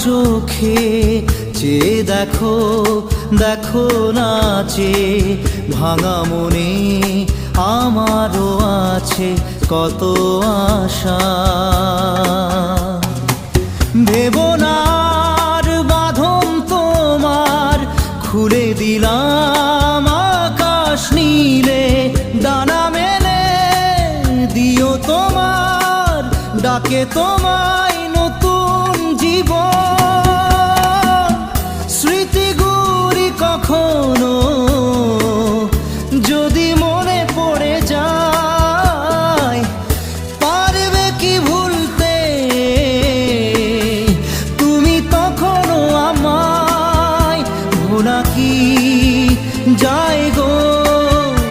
চোখে চেয়ে দেখো, দেখো নাচে ভাঙা মনে আমারও আছে কত আশা। ভেবো না আর বাঁধন তোমার, খুলে দিলাম আকাশ নীলে, ডানা মেলে দিও তোমার ডাকে তোমায় নতুন জীবন। স্মৃতিগুলি কখনো যদি মনে